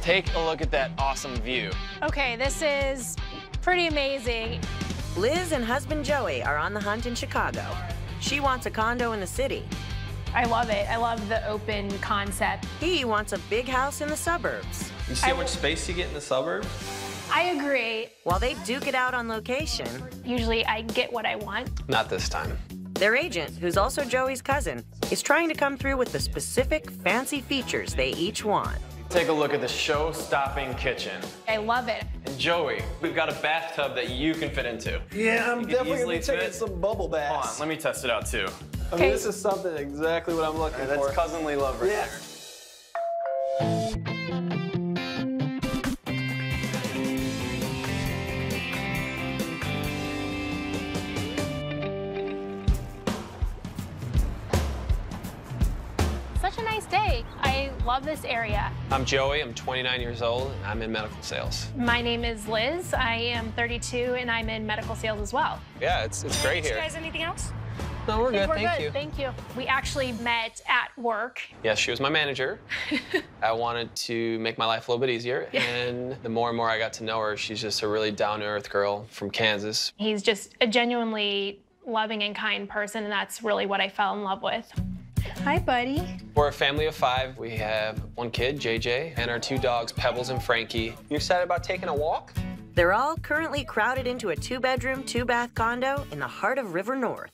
Take a look at that awesome view. Okay, this is pretty amazing. Liz and husband Joey are on the hunt in Chicago. She wants a condo in the city. I love it. I love the open concept. He wants a big house in the suburbs. You see how much space you get in the suburbs? I agree. While they duke it out on location, Usually I get what I want. Not this time. their agent, who's also Joey's cousin, is trying to come through with the specific fancy features they each want. Take a look at the show-stopping kitchen. I love it. And Joey, we've got a bathtub that you can fit into. Yeah, I'm You can definitely gonna easily be taking fit. some bubble Hold on, baths. let me test it out too. I mean, this is something exactly what I'm looking That's for. cousinly love right Yeah. there. Such a nice day. I love this area. I'm Joey, I'm 29 years old, and I'm in medical sales. My name is Liz. I am 32, and I'm in medical sales as well. Yeah, it's great here. You guys, anything else? No, we're good, We're thank good, you. thank you. We actually met at work. Yes, she was my manager. I wanted to make my life a little bit easier, and the more and more I got to know her, she's just a really down-to-earth girl from Kansas. He's just a genuinely loving and kind person, and that's really what I fell in love with. Hi, buddy. We're a family of 5. We have one kid, JJ, and our 2 dogs, Pebbles and Frankie. You excited about taking a walk? They're all currently crowded into a 2-bedroom, 2-bath condo in the heart of River North.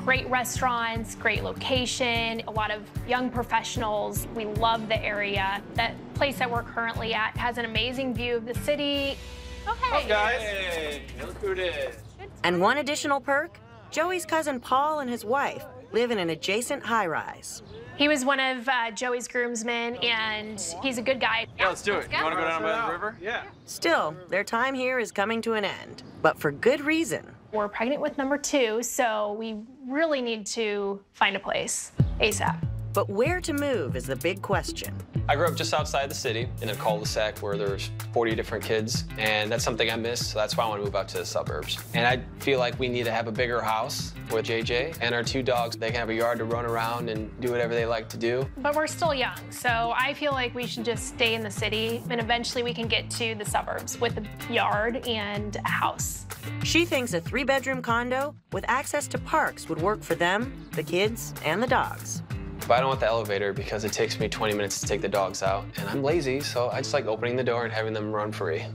Great restaurants, great location, a lot of young professionals. We love the area. That place that we're currently at has an amazing view of the city. Oh, hey. Guys, hey, look who it is. And one additional perk, Joey's cousin Paul and his wife live in an adjacent high-rise. He was one of Joey's groomsmen, and he's a good guy. Yeah, let's do it. You want to go down by the river? Yeah. Still, their time here is coming to an end, but for good reason. We're pregnant with number 2, so we really need to find a place ASAP. But where to move is the big question. I grew up just outside the city in a cul-de-sac where there's 40 different kids, and that's something I miss, so that's why I want to move out to the suburbs. And I feel like we need to have a bigger house with JJ and our 2 dogs. They can have a yard to run around and do whatever they like to do. But we're still young, so I feel like we should just stay in the city, and eventually we can get to the suburbs with a yard and a house. She thinks a 3-bedroom condo with access to parks would work for them, the kids, and the dogs. But I don't want the elevator because it takes me 20 minutes to take the dogs out, and I'm lazy, so I just like opening the door and having them run free.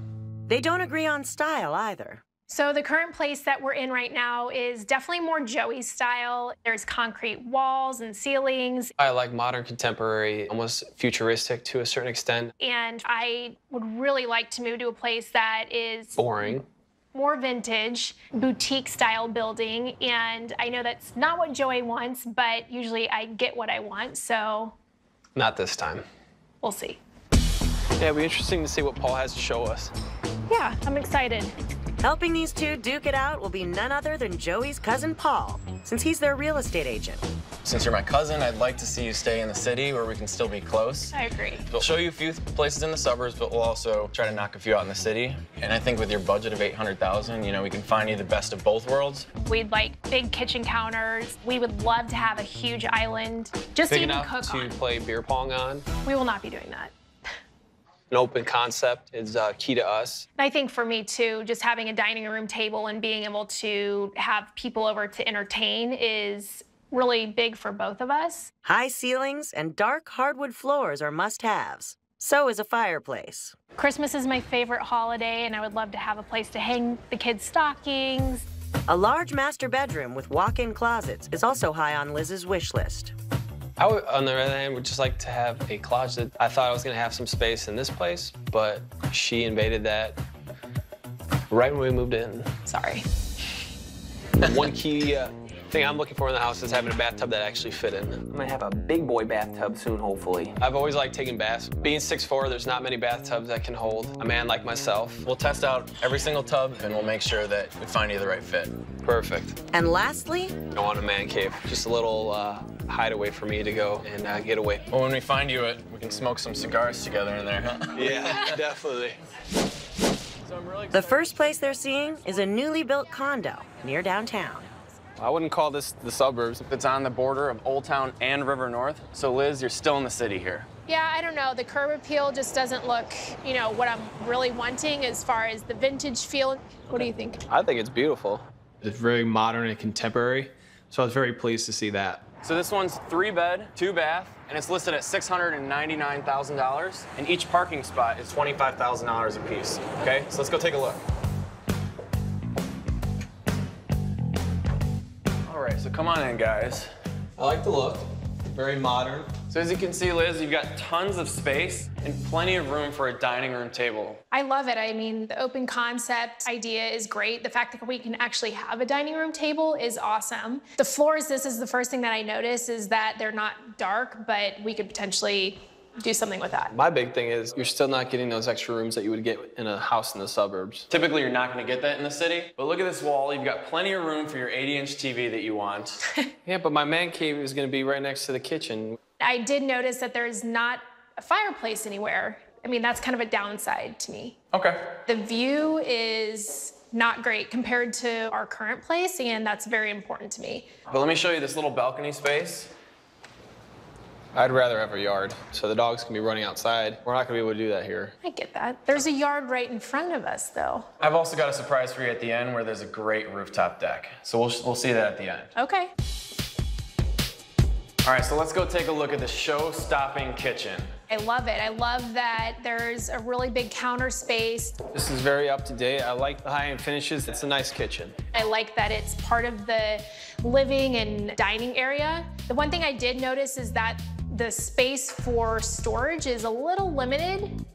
They don't agree on style either. So the current place that we're in right now is definitely more Joey's style. There's concrete walls and ceilings, I like modern, contemporary, almost futuristic to a certain extent. and I would really like to move to a place that is Boring. more vintage, boutique-style building, and I know that's not what Joey wants, but usually I get what I want, so Not this time. we'll see. Yeah, it'll be interesting to see what Paul has to show us. Yeah, I'm excited. Helping these 2 duke it out will be none other than Joey's cousin Paul, since he's their real estate agent. Since you're my cousin, I'd like to see you stay in the city where we can still be close. I agree. We'll show you a few places in the suburbs, but we'll also try to knock a few out in the city. And I think with your budget of $800,000, you know, we can find you the best of both worlds. We'd like big kitchen counters. We would love to have a huge island just to Big even enough cook to on. play beer pong on. We will not be doing that. An open concept is key to us. I think for me too, just having a dining room table and being able to have people over to entertain is really big for both of us. High ceilings and dark hardwood floors are must-haves. So is a fireplace. Christmas is my favorite holiday, and I would love to have a place to hang the kids' stockings. A large master bedroom with walk-in closets is also high on Liz's wish list. I would, on the other hand, would just like to have a closet. I thought I was gonna have some space in this place, but she invaded that right when we moved in. Sorry. One key thing I'm looking for in the house is having a bathtub that actually fit in. I'm gonna have a big boy bathtub soon, hopefully. I've always liked taking baths. Being 6'4", there's not many bathtubs that can hold a man like myself. We'll test out every single tub, and we'll make sure that we find you the right fit. Perfect. And lastly, I want a man cave, just a little hideaway for me to go and get away. Well, when we find you it, we can smoke some cigars together in there, huh? Yeah, definitely. the first place they're seeing is a newly built condo near downtown. I wouldn't call this the suburbs. It's on the border of Old Town and River North. So, Liz, you're still in the city here. Yeah, I don't know. The curb appeal just doesn't look, you know, what I'm really wanting as far as the vintage feel. What do you think? I think it's beautiful. It's very modern and contemporary, so I was very pleased to see that. So this one's 3-bed, 2-bath, and it's listed at $699,000, and each parking spot is $25,000 a piece. Okay, so let's go take a look. All right, so come on in, guys. I like the look. Very modern. So as you can see, Liz, you've got tons of space and plenty of room for a dining room table. I love it. I mean, the open concept idea is great. The fact that we can actually have a dining room table is awesome. The floors, this is the first thing that I noticed, is that they're not dark, but we could potentially do something with that. My big thing is you're still not getting those extra rooms that you would get in a house in the suburbs. Typically, you're not gonna get that in the city, but look at this wall. You've got plenty of room for your 80-inch TV that you want. Yeah, but my man cave is gonna be right next to the kitchen. I did notice that there's not a fireplace anywhere. I mean, that's kind of a downside to me. Okay. The view is not great compared to our current place, and that's very important to me. But let me show you this little balcony space. I'd rather have a yard, so the dogs can be running outside. We're not gonna be able to do that here. I get that. There's a yard right in front of us, though. I've also got a surprise for you at the end where there's a great rooftop deck. So we'll see that at the end. Okay. All right, so let's go take a look at the show-stopping kitchen. I love it. I love that there's a really big counter space. This is very up to date. I like the high-end finishes. It's a nice kitchen. I like that it's part of the living and dining area. The one thing I did notice is that the space for storage is a little limited.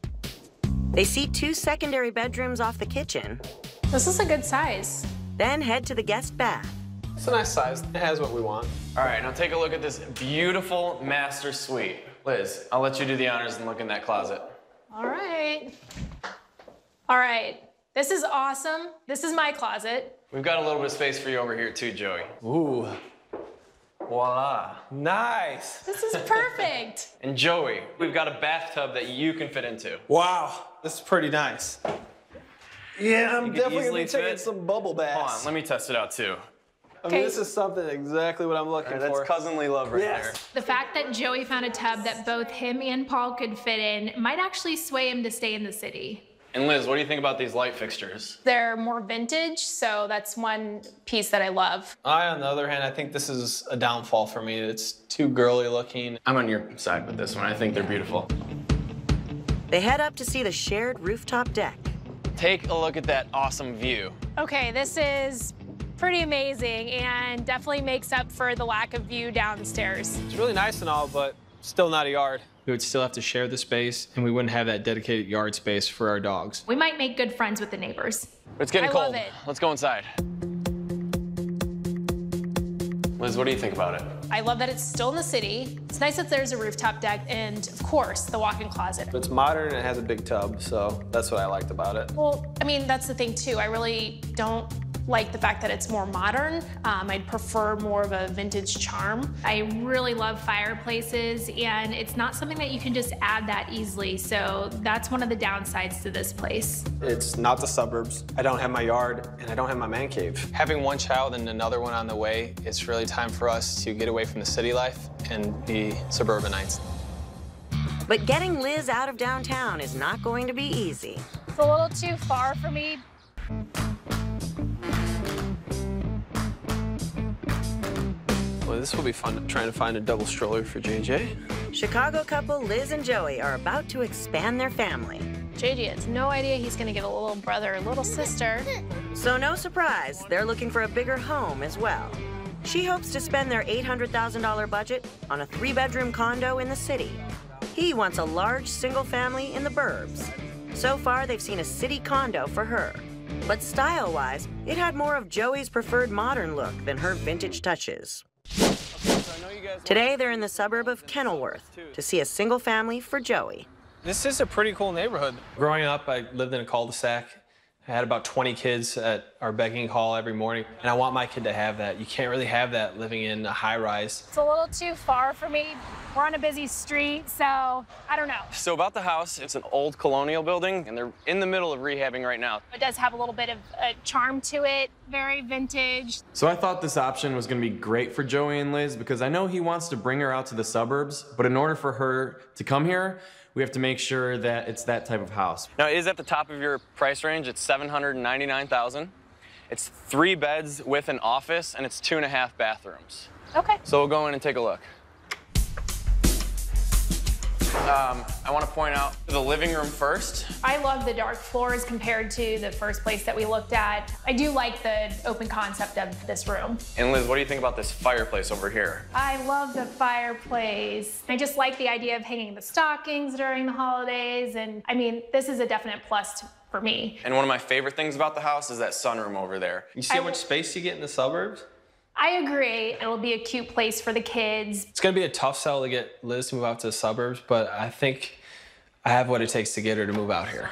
They see 2 secondary bedrooms off the kitchen, This is a good size. then head to the guest bath. It's a nice size. It has what we want. All right, now take a look at this beautiful master suite. Liz, I'll let you do the honors and look in that closet. All right. All right. This is awesome. This is my closet. We've got a little bit of space for you over here too, Joey. Ooh, Voila. nice. This is perfect. And Joey, we've got a bathtub that you can fit into. Wow, this is pretty nice. Yeah, I'm You could definitely gonna easily be taking fit- some bubble Hold baths. on, let me test it out too. I Okay. mean, this is something exactly what I'm looking That's for. cousinly love right Yes. there. The fact that Joey found a tub that both him and Paul could fit in might actually sway him to stay in the city. And Liz, what do you think about these light fixtures? They're more vintage, so that's one piece that I love. On the other hand, I think this is a downfall for me. It's too girly looking. I'm on your side with this one. I think they're beautiful. They head up to see the shared rooftop deck. Take a look at that awesome view. Okay, this is pretty amazing and definitely makes up for the lack of view downstairs. It's really nice and all, but still not a yard. We would still have to share the space, and we wouldn't have that dedicated yard space for our dogs. We might make good friends with the neighbors. It's getting I cold. love it. Let's go inside. Liz, what do you think about it? I love that it's still in the city. It's nice that there's a rooftop deck and, of course, the walk-in closet. It's modern and it has a big tub, so that's what I liked about it. Well, I mean, that's the thing, too. I really don't like the fact that it's more modern. I'd prefer more of a vintage charm. I really love fireplaces, and it's not something that you can just add that easily, so that's one of the downsides to this place. It's not the suburbs. I don't have my yard, and I don't have my man cave. Having one child and another one on the way, it's really time for us to get away from the city life and be suburbanites. But getting Liz out of downtown is not going to be easy. It's a little too far for me. Well, this will be fun, trying to find a double stroller for JJ. Chicago couple Liz and Joey are about to expand their family. JJ has no idea he's gonna get a little brother or little sister. So no surprise, they're looking for a bigger home as well. She hopes to spend their $800,000 budget on a 3-bedroom condo in the city. He wants a large single family in the burbs. So far, they've seen a city condo for her. But style-wise, it had more of Joey's preferred modern look than her vintage touches. Today, they're in the suburb of Kenilworth to see a single family for Joey. This is a pretty cool neighborhood. Growing up, I lived in a cul-de-sac, I had about 20 kids at our begging hall every morning, and I want my kid to have that. You can't really have that living in a high-rise. It's a little too far for me. We're on a busy street, so I don't know. So about the house, it's an old colonial building, and they're in the middle of rehabbing right now. It does have a little bit of a charm to it, very vintage. So I thought this option was gonna be great for Joey and Liz because I know he wants to bring her out to the suburbs, but in order for her to come here, we have to make sure that it's that type of house. Now, it is at the top of your price range. It's $799,000. It's 3 beds with an office, and it's 2.5 bathrooms. Okay. So we'll go in and take a look. I want to point out the living room first. I love the dark floors compared to the first place that we looked at. I do like the open concept of this room. And Liz, what do you think about this fireplace over here? I love the fireplace. I just like the idea of hanging the stockings during the holidays. And I mean, this is a definite plus for me. And one of my favorite things about the house is that sunroom over there. You see how much space you get in the suburbs? I agree. It'll be a cute place for the kids. It's gonna be a tough sell to get Liz to move out to the suburbs, but I think I have what it takes to get her to move out here.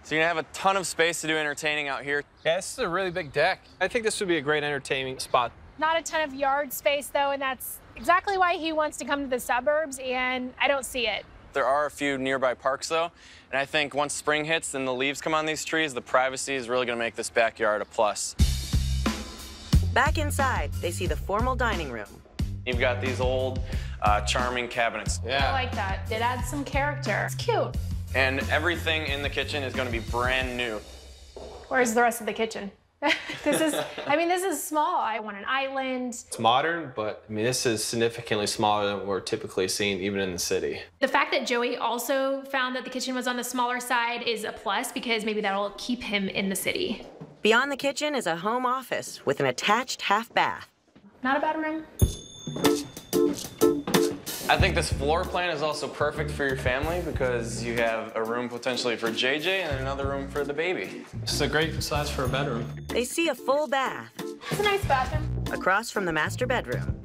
So you're gonna have a ton of space to do entertaining out here. Yeah, this is a really big deck. I think this would be a great entertaining spot. Not a ton of yard space though, and that's exactly why he wants to come to the suburbs, and I don't see it. There are a few nearby parks though, and I think once spring hits and the leaves come on these trees, the privacy is really gonna make this backyard a plus. Back inside, they see the formal dining room. You've got these old, charming cabinets. I like that. It adds some character. It's cute. And everything in the kitchen is gonna be brand new. Where's the rest of the kitchen? This is small. I want an island. It's modern, but I mean, this is significantly smaller than what we're typically seeing even in the city. The fact that Joey also found that the kitchen was on the smaller side is a plus because maybe that'll keep him in the city. Beyond the kitchen is a home office with an attached half bath. Not a bad room. I think this floor plan is also perfect for your family because you have a room potentially for JJ and another room for the baby. This is a great size for a bedroom. They see a full bath It's a nice bathroom. across from the master bedroom.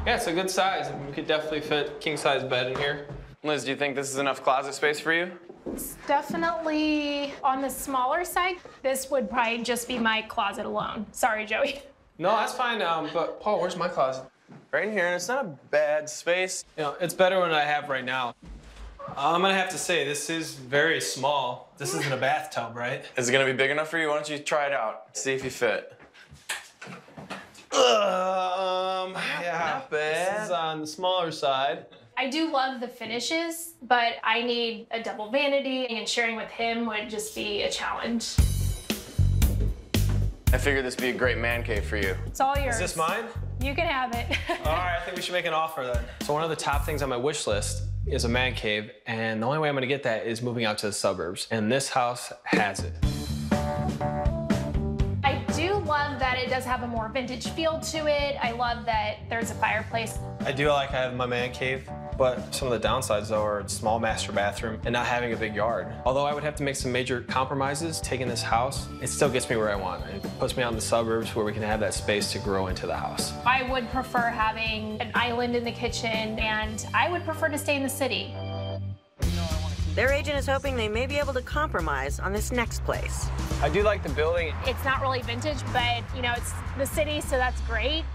Yeah, it's a good size. We could definitely fit king-size bed in here. Liz, do you think this is enough closet space for you? It's definitely on the smaller side. This would probably just be my closet alone. Sorry, Joey. No, that's fine. But Paul, where's my closet? Right in here, and it's not a bad space. You know, it's better than I have right now. I'm gonna have to say, this is very small. This isn't a bathtub, right? Is it gonna be big enough for you? Why don't you try it out? See if you fit. Yeah, not bad. This is on the smaller side. I do love the finishes, but I need a double vanity, and sharing with him would just be a challenge. I figured this would be a great man cave for you. It's all yours. Is this mine? You can have it. All right, I think we should make an offer then. So one of the top things on my wish list is a man cave, and the only way I'm gonna get that is moving out to the suburbs, and this house has it. I do love that it does have a more vintage feel to it. I love that there's a fireplace. I do like having my man cave, but some of the downsides though are small master bathroom and not having a big yard. Although I would have to make some major compromises taking this house, it still gets me where I want. It puts me out in the suburbs where we can have that space to grow into the house. I would prefer having an island in the kitchen, and I would prefer to stay in the city. Their agent is hoping they may be able to compromise on this next place. I do like the building. It's not really vintage, but you know, it's the city, so that's great.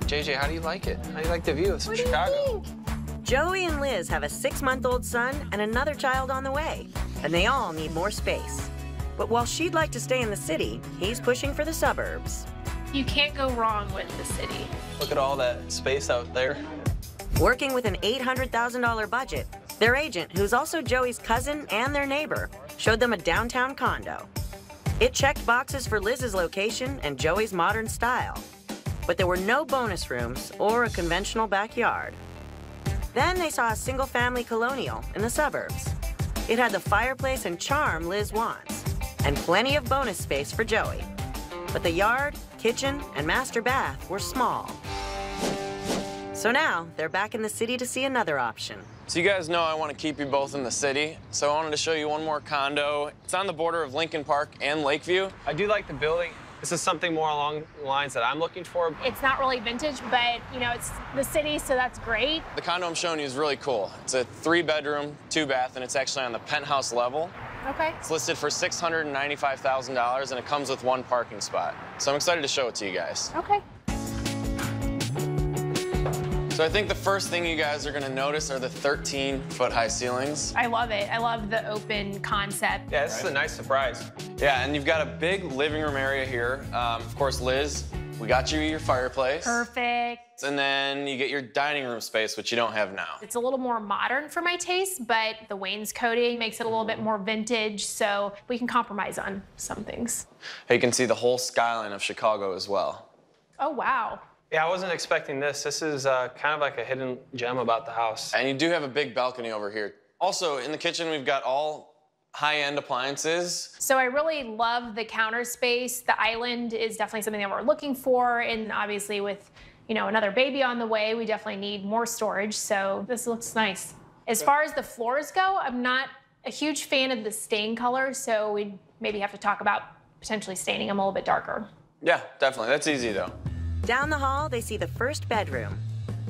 JJ, how do you like it? How do you like the view of Chicago? Joey and Liz have a 6-month-old son and another child on the way, and they all need more space. But while she'd like to stay in the city, he's pushing for the suburbs. You can't go wrong with the city. Look at all that space out there. Working with an $800,000 budget, their agent, who's also Joey's cousin and their neighbor, showed them a downtown condo. It checked boxes for Liz's location and Joey's modern style, but there were no bonus rooms or a conventional backyard. Then they saw a single-family colonial in the suburbs. It had the fireplace and charm Liz wants, and plenty of bonus space for Joey. But the yard, kitchen, and master bath were small. So now, they're back in the city to see another option. So you guys know I want to keep you both in the city, so I wanted to show you one more condo. It's on the border of Lincoln Park and Lakeview. I do like the building. This is something more along the lines that I'm looking for. It's not really vintage, but you know, it's the city, so that's great. The condo I'm showing you is really cool. It's a 3-bedroom, 2-bath, and it's actually on the penthouse level. Okay. It's listed for $695,000, and it comes with 1 parking spot. So I'm excited to show it to you guys. Okay. So I think the first thing you guys are gonna notice are the 13-foot high ceilings. I love it. I love the open concept. Yeah, this is a nice surprise. Yeah, and you've got a big living room area here. Of course, Liz, we got you your fireplace. Perfect. And then you get your dining room space, which you don't have now. It's a little more modern for my taste, but the wainscoting makes it a little bit more vintage, so we can compromise on some things. You can see the whole skyline of Chicago as well. Oh, wow. Yeah, I wasn't expecting this. This is kind of like a hidden gem about the house. And you do have a big balcony over here. Also, in the kitchen, we've got all high-end appliances. So I really love the counter space. The island is definitely something that we're looking for, and obviously with, you know, another baby on the way, we definitely need more storage, so this looks nice. As far as the floors go, I'm not a huge fan of the stain color, so we'd maybe have to talk about potentially staining them a little bit darker. Yeah, definitely. That's easy, though. Down the hall, they see the first bedroom.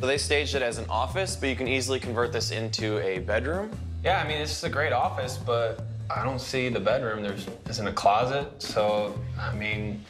So they staged it as an office, but you can easily convert this into a bedroom. Yeah, I mean, this is a great office, but I don't see the bedroom. There isn't a closet, so, I mean,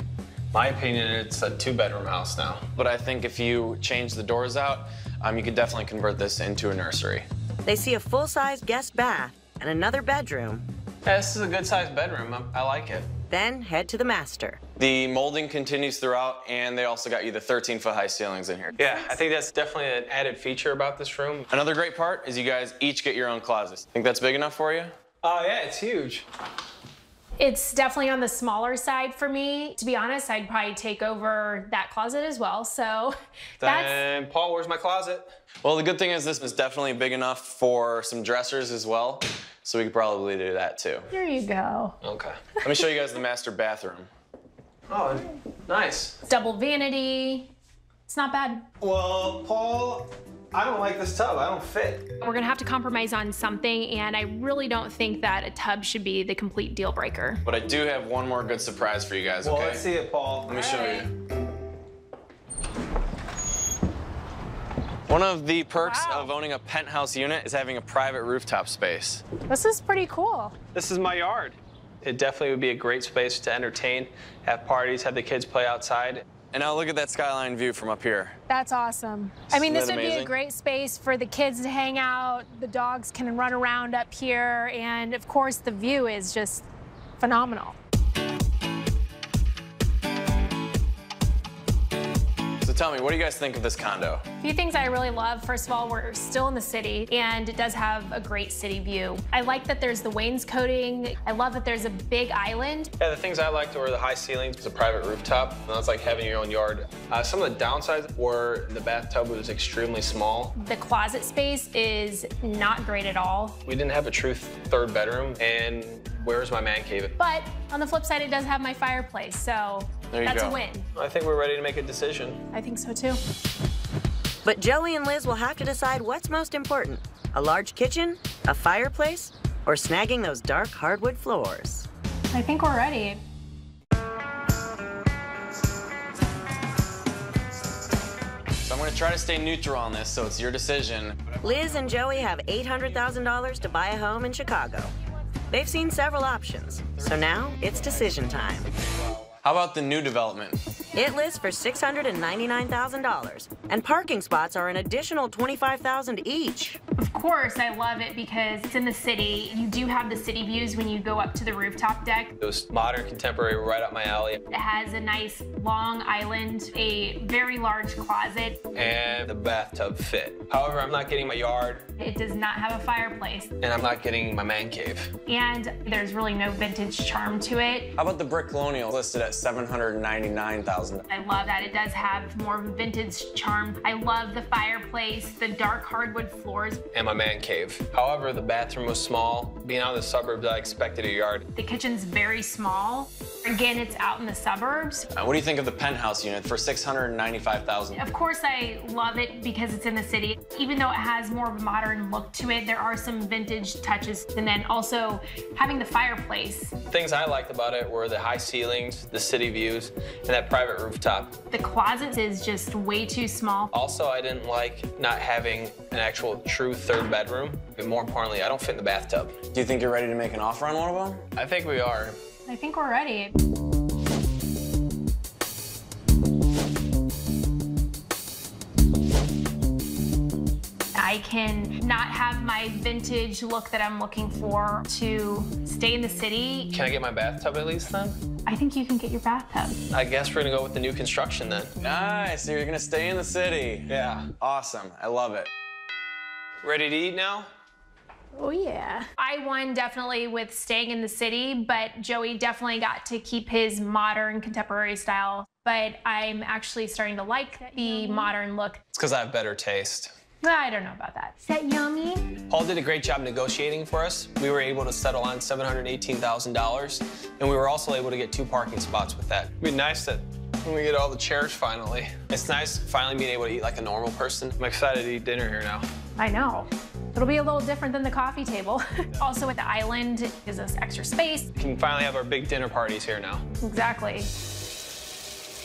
my opinion, it's a 2-bedroom house now. But I think if you change the doors out, you could definitely convert this into a nursery. They see a full-size guest bath and another bedroom. Yeah, this is a good-sized bedroom. I like it. Then head to the master. The molding continues throughout, and they also got you the 13-foot high ceilings in here. Yeah, I think that's definitely an added feature about this room. Another great part is you guys each get your own closets. Think that's big enough for you? Oh, yeah, it's huge. It's definitely on the smaller side for me. To be honest, I'd probably take over that closet as well, so Then, Paul, where's my closet? Well, the good thing is this is definitely big enough for some dressers as well, so we could probably do that too. Here you go. Okay. Let me show you guys the master bathroom. Oh, nice. Double vanity. It's not bad. Well, Paul, I don't like this tub. I don't fit. We're gonna have to compromise on something, and I really don't think that a tub should be the complete deal breaker. But I do have one more good surprise for you guys, Well, okay? let's see it, Paul. Let me show you. One of the perks of owning a penthouse unit is having a private rooftop space. This is pretty cool. This is my yard. It definitely would be a great space to entertain, have parties, have the kids play outside. And now look at that skyline view from up here. That's awesome. I mean, this Isn't would that be a amazing? great space for the kids to hang out. The dogs can run around up here, and of course, the view is just phenomenal. So tell me, what do you guys think of this condo? A few things I really love. First of all, we're still in the city, and it does have a great city view. I like that there's the wainscoting. I love that there's a big island. Yeah, the things I liked were the high ceilings, the private rooftop. That's like having your own yard. Some of the downsides were the bathtub was extremely small. The closet space is not great at all. We didn't have a true 3rd bedroom, and where's my man cave? But on the flip side, it does have my fireplace, so There you that's go. a win. I think we're ready to make a decision. I think so too. But Joey and Liz will have to decide what's most important. A large kitchen, a fireplace, or snagging those dark hardwood floors. I think we're ready. So I'm gonna try to stay neutral on this, so it's your decision. Liz and Joey have $800,000 to buy a home in Chicago. They've seen several options, so now it's decision time. How about the new development? It lists for $699,000, and parking spots are an additional $25,000 each. Of course, I love it because it's in the city. You do have the city views when you go up to the rooftop deck. It was modern, contemporary, right up my alley. It has a nice long island, a very large closet. And the bathtub fit. However, I'm not getting my yard, It does not have a fireplace, and I'm not getting my man cave. and there's really no vintage charm to it. How about the brick colonial listed at $799,000? I love that. It does have more vintage charm. I love the fireplace, the dark hardwood floors. And my man cave. However, the bathroom was small. Being out in the suburbs, I expected a yard. The kitchen's very small. Again, it's out in the suburbs. What do you think of the penthouse unit for $695,000? Of course, I love it because it's in the city. Even though it has more of a modern look to it, there are some vintage touches. And then also having the fireplace. Things I liked about it were the high ceilings, the city views, and that private rooftop. The closet is just way too small. Also, I didn't like not having an actual true third bedroom. But more importantly, I don't fit in the bathtub. Do you think you're ready to make an offer on one of them? I think we are. I think we're ready. I can not have my vintage look that I'm looking for to stay in the city. Can I get my bathtub at least then? I think you can get your bathtub. I guess we're gonna go with the new construction then. Nice, so you're gonna stay in the city. Yeah. Awesome, I love it. Ready to eat now? Oh yeah. I won definitely with staying in the city, but Joey definitely got to keep his modern contemporary style. But I'm actually starting to like the modern look. It's because I have better taste. I don't know about that. Is that yummy? Paul did a great job negotiating for us. We were able to settle on $718,000, and we were also able to get 2 parking spots with that. It'd be nice that when we get all the chairs finally. It's nice finally being able to eat like a normal person. I'm excited to eat dinner here now. I know. It'll be a little different than the coffee table. Also with the island, it gives us extra space. We can finally have our big dinner parties here now. Exactly.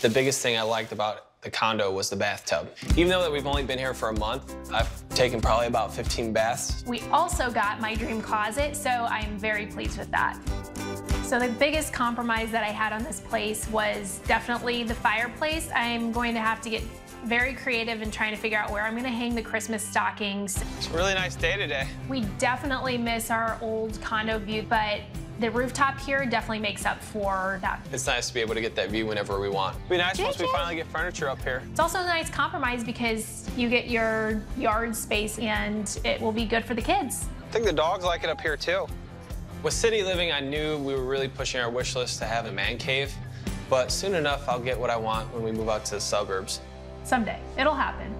The biggest thing I liked about the condo was the bathtub. Even though that we've only been here for a month, I've taken probably about 15 baths. We also got my dream closet, so I'm very pleased with that. So the biggest compromise that I had on this place was definitely the fireplace. I'm going to have to get very creative in trying to figure out where I'm gonna hang the Christmas stockings. It's a really nice day today. We definitely miss our old condo view, but the rooftop here definitely makes up for that. It's nice to be able to get that view whenever we want. It'll be nice once we finally get furniture up here. It's also a nice compromise because you get your yard space and it will be good for the kids. I think the dogs like it up here too. With city living, I knew we were really pushing our wish list to have a man cave, but soon enough I'll get what I want when we move out to the suburbs. Someday, it'll happen.